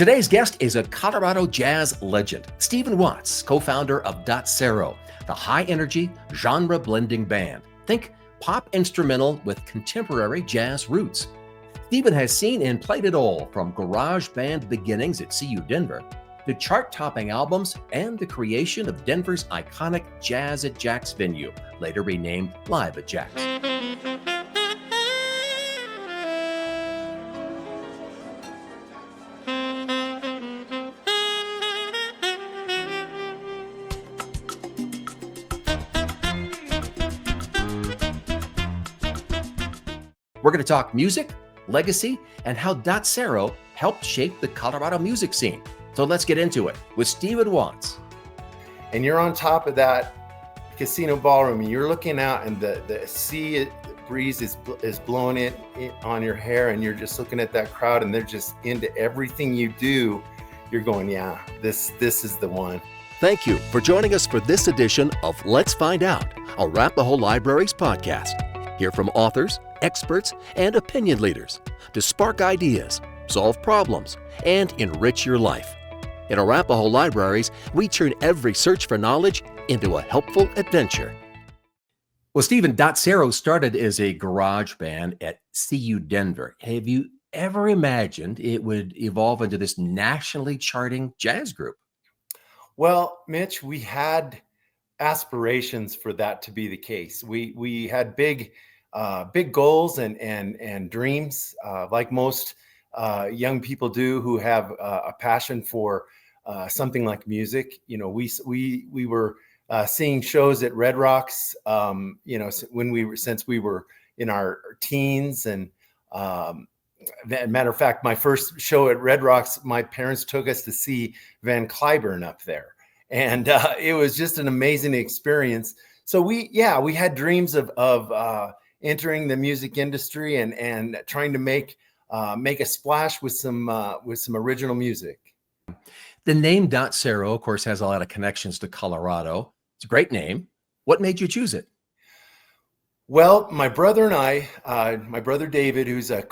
Today's guest is a Colorado jazz legend, Stephen Watts, co-founder of Dotsero, the high-energy, genre-blending band. Think pop instrumental with contemporary jazz roots. Stephen has seen and played it all, from garage band beginnings at CU Denver to chart-topping albums and the creation of Denver's iconic Jazz at Jack's venue, later renamed Live at Jack's. We're going to talk music, legacy, and how Dotsero helped shape the Colorado music scene. So let's get into it with Stephen Watts. And you're on top of that casino ballroom, and you're looking out, and the sea breeze is blowing it on your hair, and you're just looking at that crowd, and they're just into everything you do. You're going, yeah, this is the one. Thank you for joining us for this edition of Let's Find Out, a Arapahoe Libraries podcast. Hear from authors, experts, and opinion leaders to spark ideas, solve problems, and enrich your life. In Arapahoe Libraries, we turn every search for knowledge into a helpful adventure. Well, Stephen, Dotsero started as a garage band at CU Denver. Have you ever imagined it would evolve into this nationally charting jazz group? Well, Mitch, we had aspirations for that to be the case. We had big goals and dreams, like most young people do who have a passion for something like music. You know, we were seeing shows at Red Rocks, since we were in our teens. And matter of fact, my first show at Red Rocks, my parents took us to see Van Cliburn up there, and it was just an amazing experience. So we had dreams of entering the music industry and trying to make a splash with some original music. The name Dotsero, of course, has a lot of connections to Colorado. It's a great name. What made you choose it? Well, my brother and I, my brother David, who's a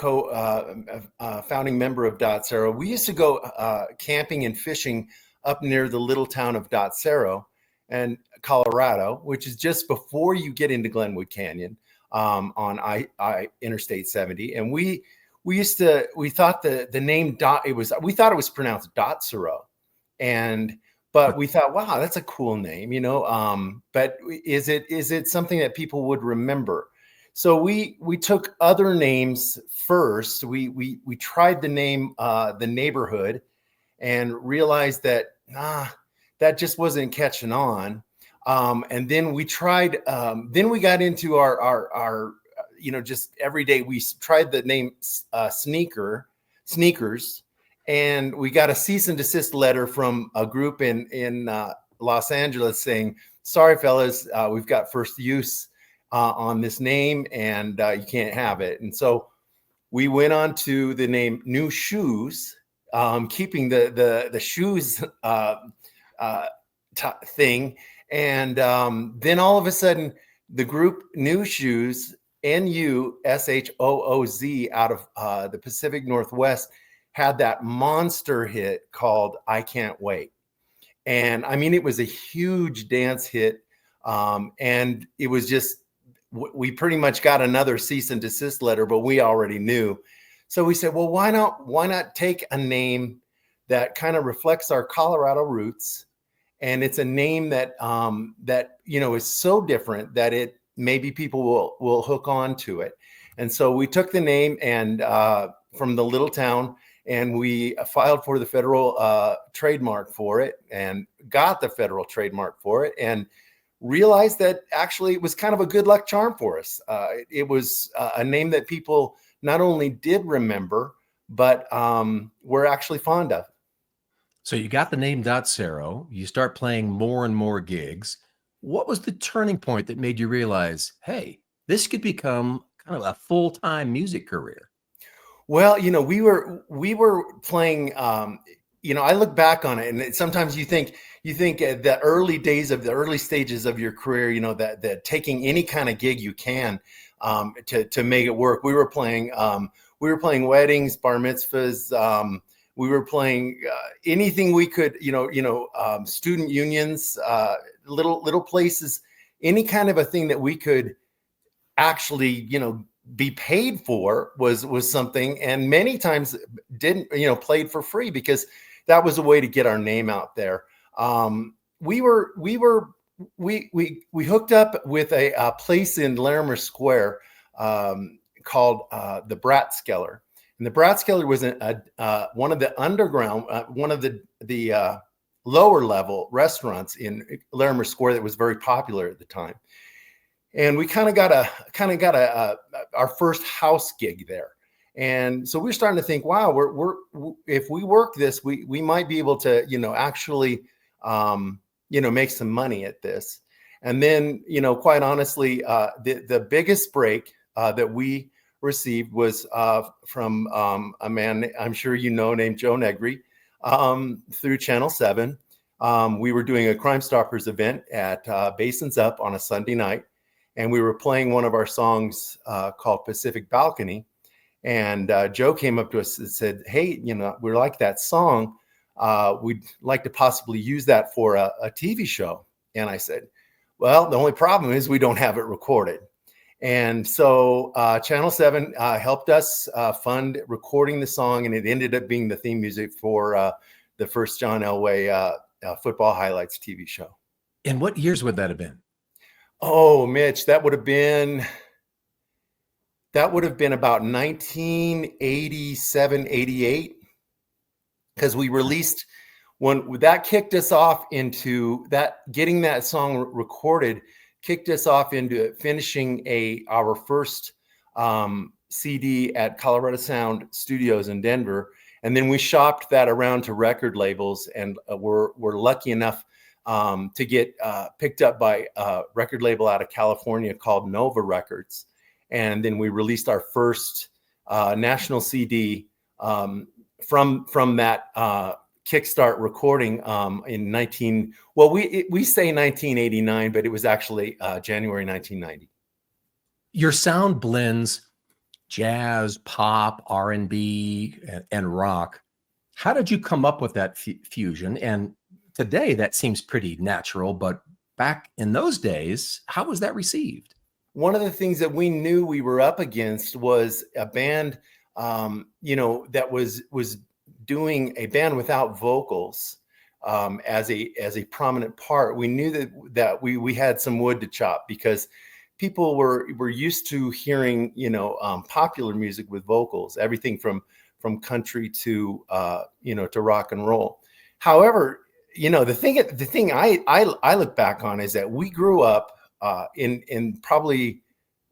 founding member of Dotsero, we used to go camping and fishing up near the little town of Dotsero, and Colorado, which is just before you get into Glenwood Canyon. On Interstate 70, and we thought the name we thought it was pronounced Dotsero, but we thought, wow, that's a cool name, but is it something that people would remember? So we took other names first. We tried the name the Neighborhood, and realized that that just wasn't catching on. And then we tried, then we got into our just every day. We tried the name Sneakers, and we got a cease and desist letter from a group in Los Angeles saying, sorry, fellas, we've got first use on this name, and you can't have it. And so we went on to the name New Shoes, keeping the shoes thing. And then all of a sudden, the group New Shoes, NUSHOOZ, out of the Pacific Northwest, had that monster hit called I Can't Wait. And I mean, it was a huge dance hit. And it was just, we pretty much got another cease and desist letter, but we already knew. So we said, well, why not take a name that kind of reflects our Colorado roots? And it's a name that is so different that it maybe people will hook on to it. And so we took the name and from the little town, and we filed for the federal trademark for it, and got the federal trademark for it, and realized that actually it was kind of a good luck charm for us. It was a name that people not only did remember, but were actually fond of. So you got the name Dotsero, you start playing more and more gigs. What was the turning point that made you realize, hey, this could become kind of a full-time music career? Well, we were playing, I look back on it, and sometimes you think the early days of the early stages of your career, that taking any kind of gig you can to make it work. We were playing weddings, bar mitzvahs. We were playing anything we could, student unions, little places, any kind of a thing that we could actually, be paid for was something. And many times didn't, played for free because that was a way to get our name out there. We hooked up with a place in Larimer Square called the Bratskeller. And the Bratskeller was one of the underground, one of the lower level restaurants in Larimer Square that was very popular at the time. And we kind of got our first house gig there. And so we're starting to think, wow, if we work this, we might be able to, actually, make some money at this. And then, quite honestly, the biggest break that we received was from a man I'm sure named Joe Negri through Channel 7. We were doing a Crime Stoppers event at Basins Up on a Sunday night, and we were playing one of our songs called Pacific Balcony. And Joe came up to us and said, hey, we like that song. We'd like to possibly use that for a TV show. And I said, well, the only problem is we don't have it recorded. And so Channel 7 helped us fund recording the song, and it ended up being the theme music for the first John Elway football highlights TV show. And what years would that have been? Oh, Mitch, that would have been about 1987, 88, because we released when that kicked us off into that, getting that song recorded kicked us off into finishing our first CD at Colorado Sound Studios in Denver. And then we shopped that around to record labels, and we're lucky enough to get picked up by a record label out of California called Nova Records. And then we released our first national CD from that Kickstart recording we say 1989, but it was actually January 1990. Your sound blends jazz, pop, R&B, and rock. How did you come up with that fusion? And today that seems pretty natural, but back in those days, how was that received? One of the things that we knew we were up against was a band, that was doing a band without vocals as a prominent part. We knew that we had some wood to chop, because people were used to hearing, popular music with vocals, everything from country to to rock and roll. However, the thing I look back on is that we grew up in probably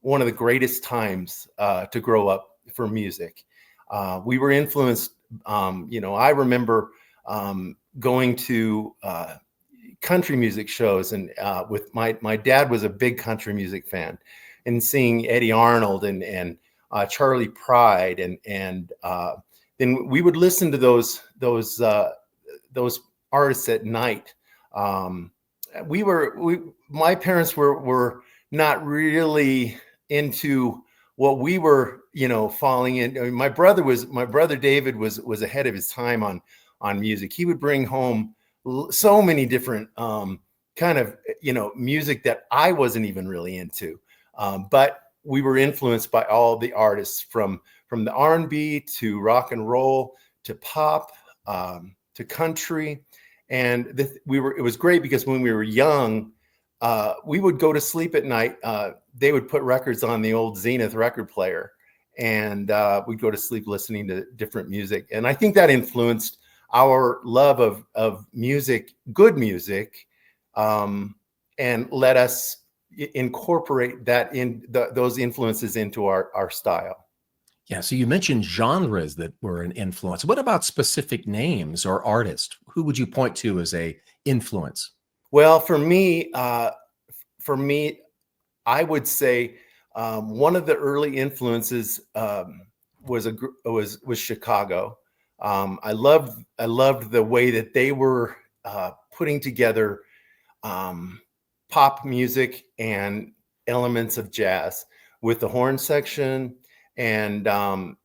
one of the greatest times to grow up for music. We were influenced. I remember going to country music shows, and with my dad was a big country music fan, and seeing Eddie Arnold and Charlie Pride, and then we would listen to those artists at night. My parents were not really into what we were, falling in. I mean, my brother David was ahead of his time on music. He would bring home so many different kind of, music that I wasn't even really into. But we were influenced by all the artists from the R&B to rock and roll to pop to country. And it was great because when we were young, we would go to sleep at night. They would put records on the old Zenith record player, and we'd go to sleep listening to different music. And I think that influenced our love of music, good music, and let us incorporate that those influences into our style. Yeah. So you mentioned genres that were an influence. What about specific names or artists? Who would you point to as a influence? Well, for me, I would say one of the early influences was Chicago. I loved the way that they were putting together pop music and elements of jazz with the horn section, and I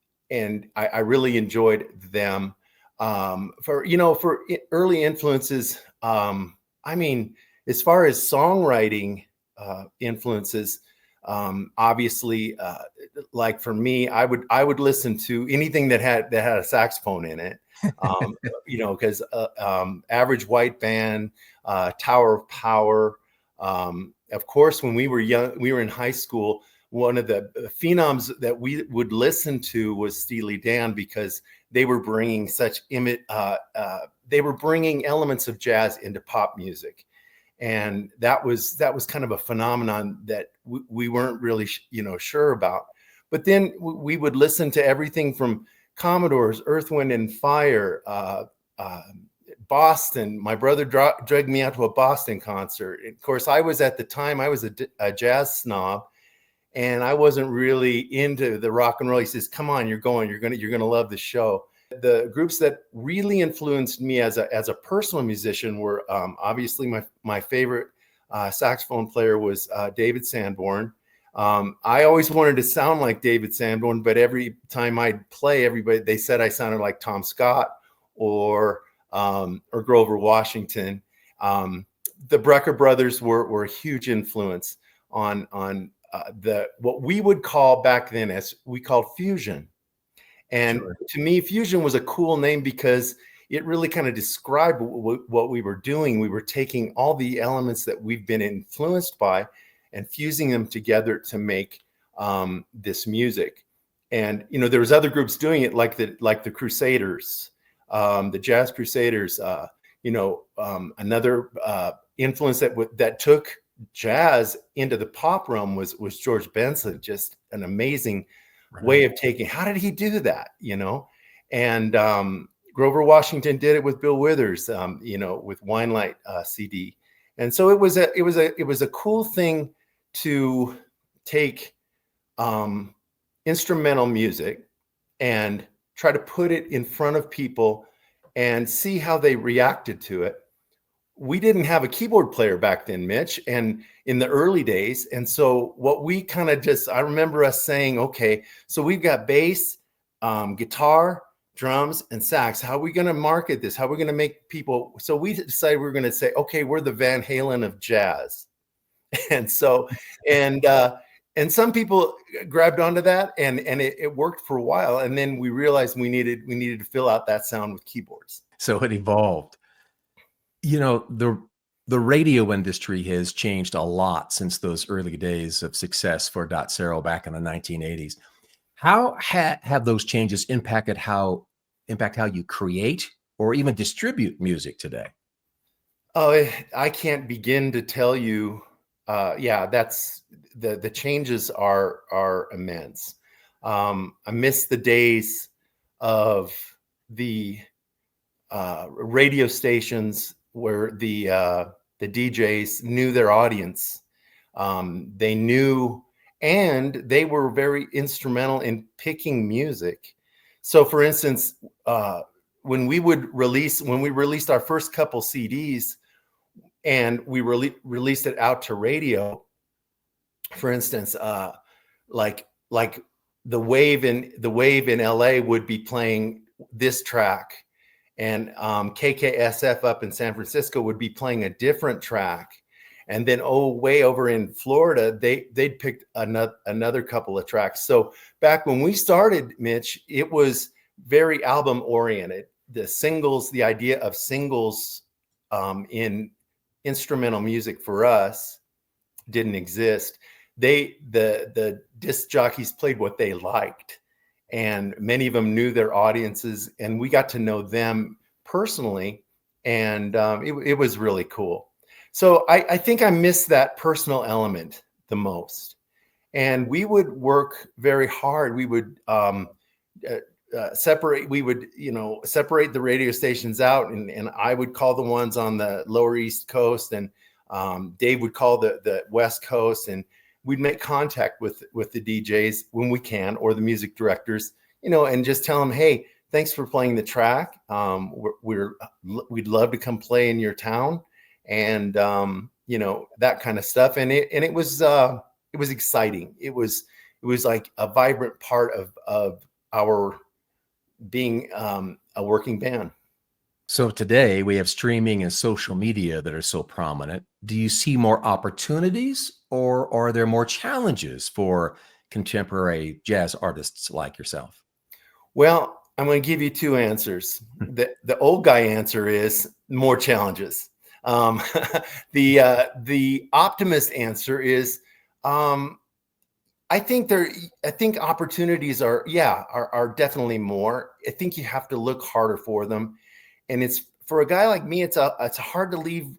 really enjoyed them. For early influences, I mean, as far as songwriting influences, obviously, like for me, I would listen to anything that had a saxophone in it. Because Average White Band, Tower of Power. Of course, when we were young, we were in high school. One of the phenoms that we would listen to was Steely Dan, because they were bringing they were bringing elements of jazz into pop music, and that was kind of a phenomenon that we weren't really sure about. But then we would listen to everything from Commodores, Earth, Wind and Fire, Boston. My brother dragged me out to a Boston concert. Of course, I was a jazz snob, and I wasn't really into the rock and roll. He says, "Come on, you're gonna love the show." The groups that really influenced me as a personal musician were obviously my favorite saxophone player was David Sanborn. I always wanted to sound like David Sanborn, but every time I'd play, they said I sounded like Tom Scott or Grover Washington. The Brecker brothers were a huge influence on what we would call back then as we called fusion. And Sure. to me, fusion was a cool name because it really kind of described what we were doing. We were taking all the elements that we've been influenced by and fusing them together to make this music. And there was other groups doing it, like the Crusaders, the Jazz Crusaders. Another influence that took jazz into the pop realm was George Benson. Just an amazing way of taking. How did he do that? And Grover Washington did it with Bill Withers, with Wine Light CD. And so it was a cool thing to take instrumental music and try to put it in front of people and see how they reacted to it. We didn't have a keyboard player back then, Mitch, and in the early days. And so what we kind of I remember us saying, okay, so we've got bass, guitar, drums, and sax. How are we going to market this? How are we going to make people? So we decided we were going to say, okay, we're the Van Halen of jazz. And so, and some people grabbed onto that, and it worked for a while. And then we realized we needed to fill out that sound with keyboards. So it evolved. The radio industry has changed a lot since those early days of success for Dotsero back in the 1980s. How have those changes impact how you create or even distribute music today? Oh, I can't begin to tell you. That's the changes are immense. I miss the days of the radio stations where the DJs knew their audience. They knew, and they were very instrumental in picking music. So for instance, when we released our first couple CDs and we released it out to radio, for instance, like the Wave in LA would be playing this track, and KKSF up in San Francisco would be playing a different track. And then, way over in Florida, they'd picked another couple of tracks. So back when we started, Mitch, it was very album oriented. The idea of singles in instrumental music for us didn't exist. The disc jockeys played what they liked, and many of them knew their audiences, and we got to know them personally, and it was really cool. So I think I miss that personal element the most. And we would work very hard. We would separate the radio stations out, and I would call the ones on the lower East Coast, and Dave would call the West Coast, and we'd make contact with the DJs when we can, or the music directors, and just tell them, hey, thanks for playing the track. We'd love to come play in your town. And that kind of stuff, and it was exciting. It was like a vibrant part of our being a working band. So today we have streaming and social media that are so prominent. Do you see more opportunities or are there more challenges for contemporary jazz artists like yourself? Well, I'm going to give you two answers. The old guy answer is more challenges. Um, the optimist answer is, I think opportunities are definitely more. I think you have to look harder for them, and it's for a guy like me. It's hard to leave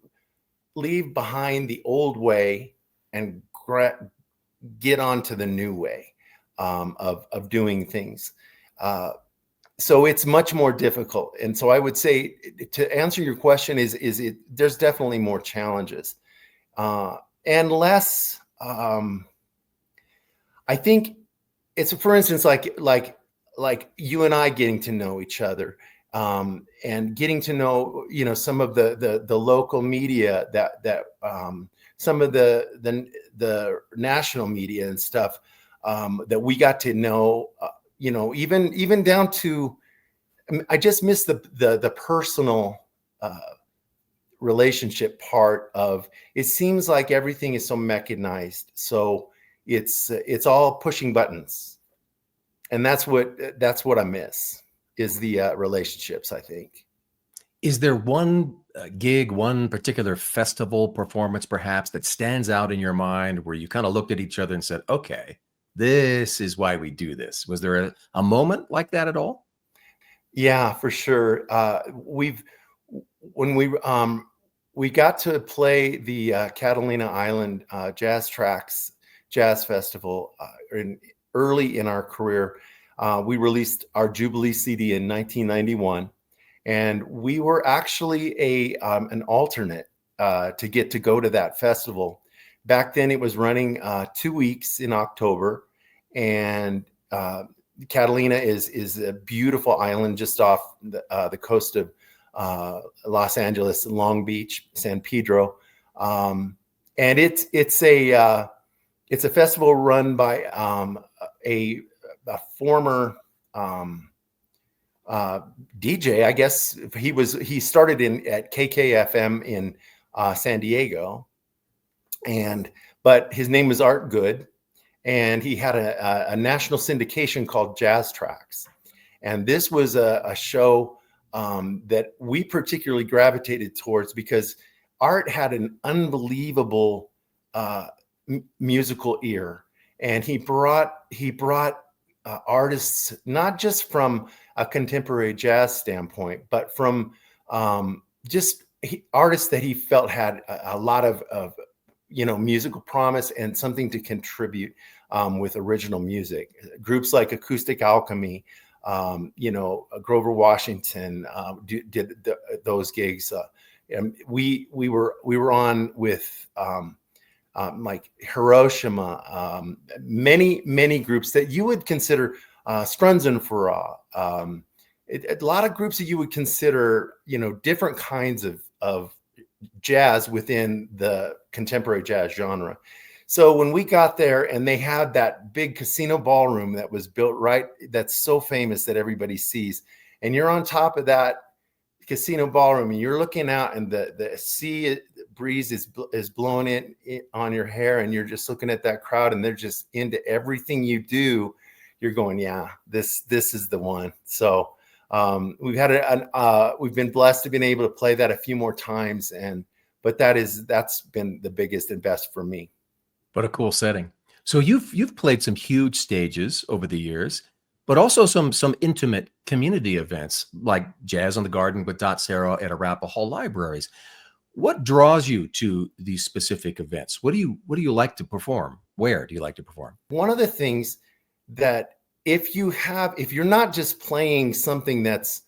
behind the old way and get onto the new way of doing things. So it's much more difficult. And so I would say, to answer your question, there's definitely more challenges and less. I think it's, for instance, like you and I getting to know each other, and getting to know, some of the local media that some of the national media and stuff that we got to know, even down to, I just miss the personal relationship part of it. Seems like everything is so mechanized, so it's all pushing buttons, and that's what I miss, is the relationships, I think. Is there one gig, one particular festival performance perhaps that stands out in your mind where you kind of looked at each other and said, okay, this is why we do this? Was there a moment like that at all? Yeah, for sure. When we got to play the Catalina Island Trax Jazz Festival early in our career. We released our Jubilee CD in 1991, and we were actually an alternate to get to go to that festival. Back then, it was running 2 weeks in October, and Catalina is a beautiful island just off the coast of Los Angeles, Long Beach, San Pedro, and it's a festival run by a former DJ. I guess he started at KKFM in San Diego, but his name was Art Good. And he had a national syndication called Jazz Trax. And this was a show that we particularly gravitated towards because Art had an unbelievable musical ear. And he brought artists, not just from a contemporary jazz standpoint, but from artists that he felt had a lot of musical promise and something to contribute with original music. Groups like Acoustic Alchemy, Grover Washington did those gigs. And we were on with like Hiroshima, many groups that you would consider Strunzenverein, a lot of groups that you would consider different kinds of jazz within the contemporary jazz genre. So when we got there and they had that big casino ballroom that was built that's so famous that everybody sees, and you're on top of that casino ballroom and you're looking out and the sea breeze is blowing it on your hair, and you're just looking at that crowd and they're just into everything you do, you're going, yeah, this is the one. So we've been blessed to been able to play that a few more times, but that's been the biggest and best for me. What a cool setting. So you've played some huge stages over the years, but also some intimate community events like Jazz on the Garden with Dotsero at Arapahoe Libraries. What draws you to these specific events? What do you like to perform? Where do you like to perform? One of the things that if you're not just playing something that's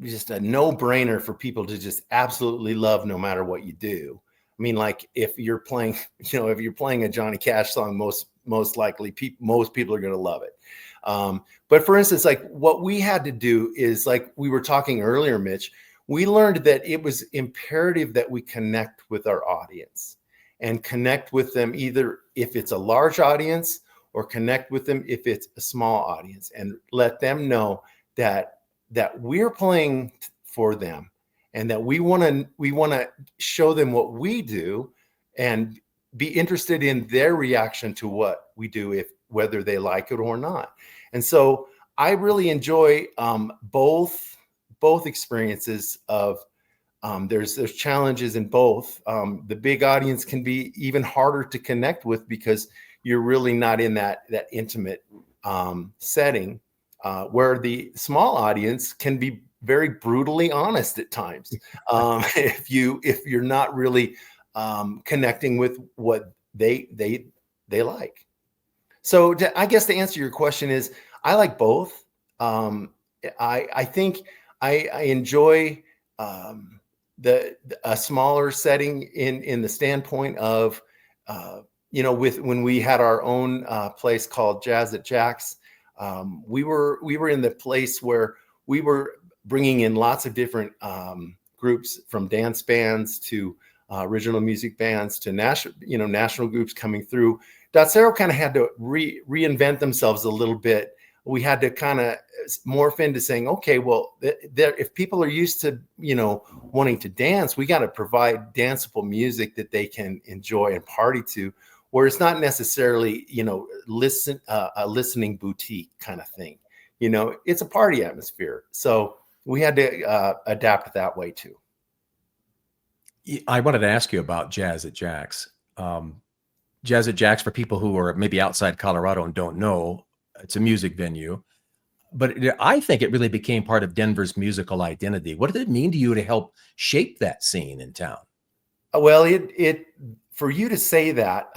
just a no-brainer for people to just absolutely love no matter what you do. I mean, like if you're playing a Johnny Cash song, most likely most people are going to love it. But for instance, like what we had to do is, like we were talking earlier, Mitch, we learned that it was imperative that we connect with our audience and connect with them either if it's a large audience or connect with them if it's a small audience, and let them know that that we're playing for them, and that we want to show them what we do and be interested in their reaction to what we do, whether they like it or not. And so I really enjoy both experiences of there's challenges in both. The big audience can be even harder to connect with because you're really not in that intimate setting, where the small audience can be very brutally honest at times. If you're not really connecting with what they like. So I guess to answer your question is, I like both. I think I enjoy a smaller setting in the standpoint of when we had our own place called Jazz at Jack's. We were in the place where we were bringing in lots of different groups, from dance bands to original music bands to national groups coming through. Dotsero kind of had to reinvent themselves a little bit. We had to kind of morph into saying, okay, well, if people are used to wanting to dance, we got to provide danceable music that they can enjoy and party to, where it's not necessarily a listening boutique kind of thing. It's a party atmosphere. So we had to adapt that way too. I wanted to ask you about Jazz at Jack's. Jazz at Jack's, for people who are maybe outside Colorado and don't know, it's a music venue, but I think it really became part of Denver's musical identity. What did it mean to you to help shape that scene in town? Well, it for you to say that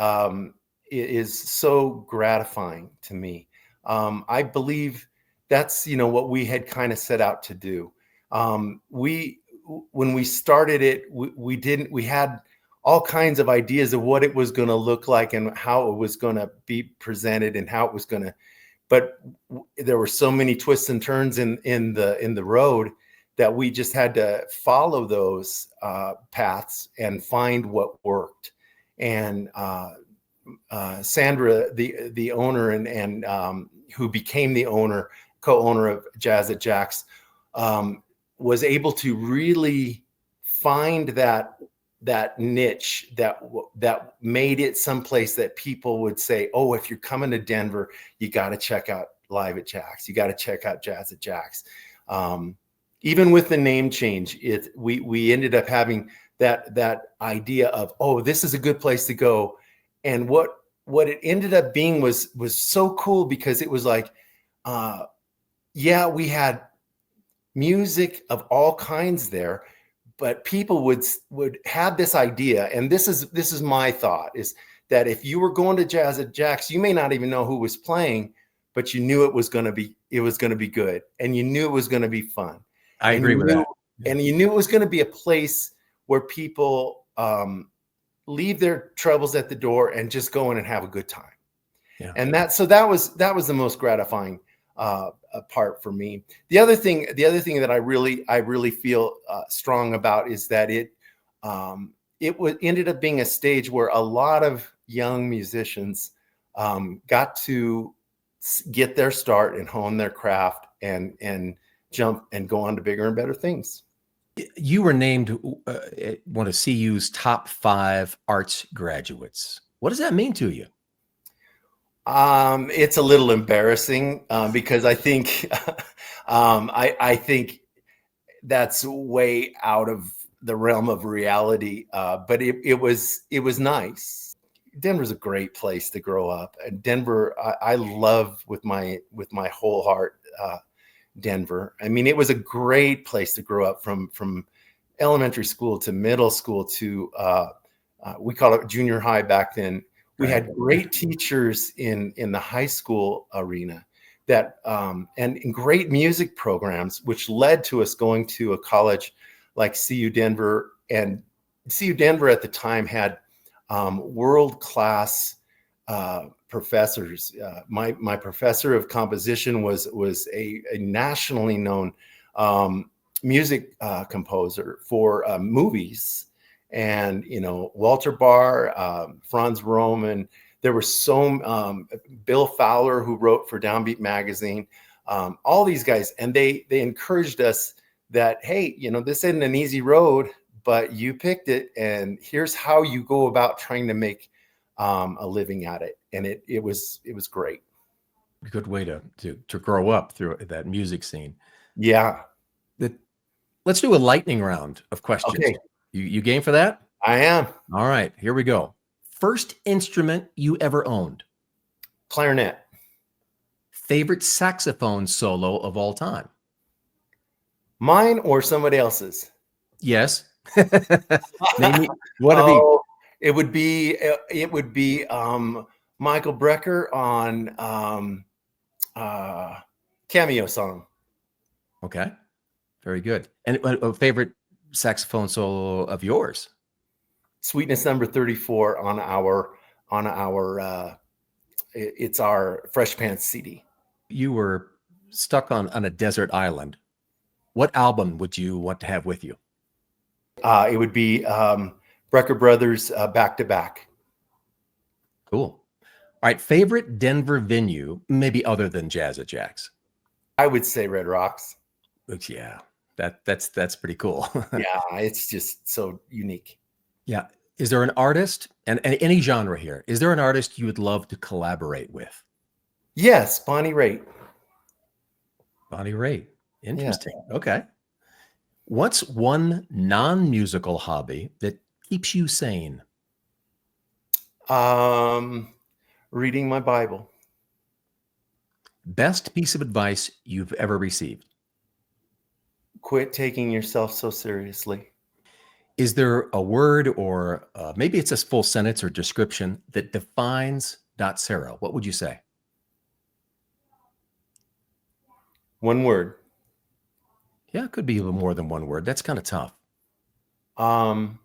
is so gratifying to me. I believe that's what we had kind of set out to do. When we started it, we had all kinds of ideas of what it was going to look like and how it was going to be presented and how it was going to, but there were so many twists and turns in the road that we just had to follow those paths and find what worked. And Sandra, the owner and who became the co-owner of Jazz at Jack's, was able to really find that niche that made it someplace that people would say, oh, if you're coming to Denver, you got to check out Live at Jack's. You got to check out Jazz at Jack's. Even with the name change, we ended up having that idea of, oh, this is a good place to go. And what it ended up being was so cool, because it was like, we had music of all kinds there, but people would have this idea, and this is my thought, is that if you were going to Jazz at Jack's, you may not even know who was playing, but you knew it was going to be good, and you knew it was going to be fun. I agree with that. And you knew it was going to be a place where people leave their troubles at the door and just go in and have a good time. Yeah. And that was the most gratifying part for me. The other thing that I really feel strong about is that it ended up being a stage where a lot of young musicians got to get their start and hone their craft and jump and go on to bigger and better things. You were named one of CU's top 5 arts graduates. What does that mean to you? It's a little embarrassing because I think I think that's way out of the realm of reality. But it was nice. Denver's a great place to grow up, and Denver, I love with my whole heart. Denver. I mean, it was a great place to grow up, from elementary school to middle school to we call it junior high back then. We had great teachers in the high school arena that and great music programs, which led to us going to a college like CU Denver. And CU Denver at the time had world-class professors. My professor of composition was a nationally known music composer for movies. And, Walter Barr, Franz Roman, there were Bill Fowler, who wrote for Downbeat magazine. all these guys, and they encouraged us that, hey, this isn't an easy road, but you picked it, and here's how you go about trying to make a living at it. And it was great. A good way to grow up through that music scene. Yeah. Let's do a lightning round of questions. Okay. You game for that? I am. All right, here we go. First instrument you ever owned? Clarinet. Favorite saxophone solo of all time? Mine or somebody else's? Yes. Maybe what have you? It would be Michael Brecker on Cameo Song. Okay, very good. And a favorite saxophone solo of yours? Sweetness Number 34 on our it's our Fresh Pants CD. You were stuck on a desert island. What album would you want to have with you? It would be Brecker Brothers Back to Back. Cool. All right, favorite Denver venue, maybe other than Jazz at Jack's? I would say Red Rocks. Yeah, that's pretty cool. Yeah, it's just so unique. Yeah. Is there an artist, and any genre here, is there an artist you would love to collaborate with? Yes, Bonnie Raitt. Bonnie Raitt. Interesting. Yeah. Okay. What's one non-musical hobby that keeps you sane? Reading my Bible. Best piece of advice you've ever received? Quit taking yourself so seriously. Is there a word, or maybe it's a full sentence or description that defines Dotsero? What would you say? One word. Yeah, it could be even more than one word. That's kind of tough. Fun.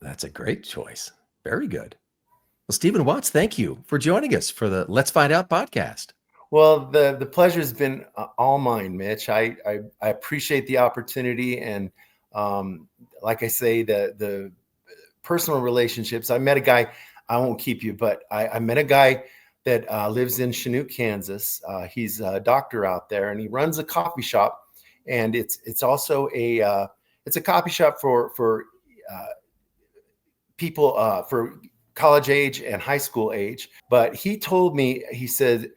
That's a great choice. Very good. Well, Stephen Watts, thank you for joining us for the Let's Find Out podcast. Well, the pleasure's been all mine, Mitch. I appreciate the opportunity, and like I say, the personal relationships. I met a guy. I won't keep you, but I met a guy that lives in Chinook, Kansas. He's a doctor out there, and he runs a coffee shop. And it's also a coffee shop for people for college age and high school age. But he told me, he said,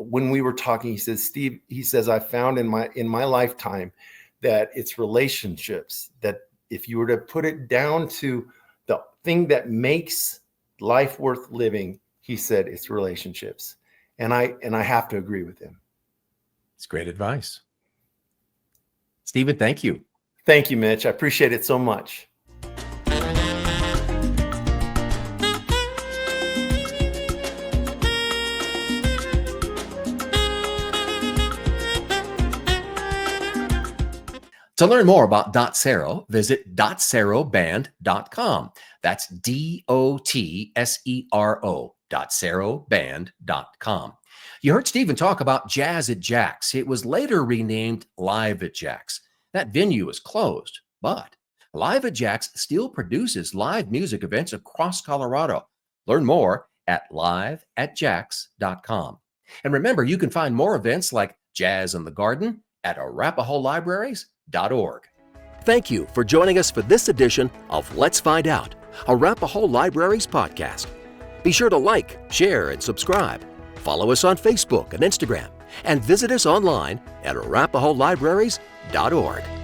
when we were talking, he says, Steve, he says, I found in my lifetime that it's relationships, that if you were to put it down to the thing that makes life worth living, he said it's relationships. And I have to agree with him. It's great advice. Stephen, thank you. Thank you, Mitch. I appreciate it so much. To learn more about Dotsero, visit dotseroband.com. That's DOTSERO, dotseroband.com. You heard Stephen talk about Jazz at Jack's. It was later renamed Live at Jack's. That venue is closed, but Live at Jack's still produces live music events across Colorado. Learn more at liveatjacks.com. And remember, you can find more events like Jazz in the Garden at arapahoelibraries.org. Thank you for joining us for this edition of Let's Find Out, Arapahoe Libraries podcast. Be sure to like, share, and subscribe. Follow us on Facebook and Instagram, and visit us online at arapahoelibraries.org.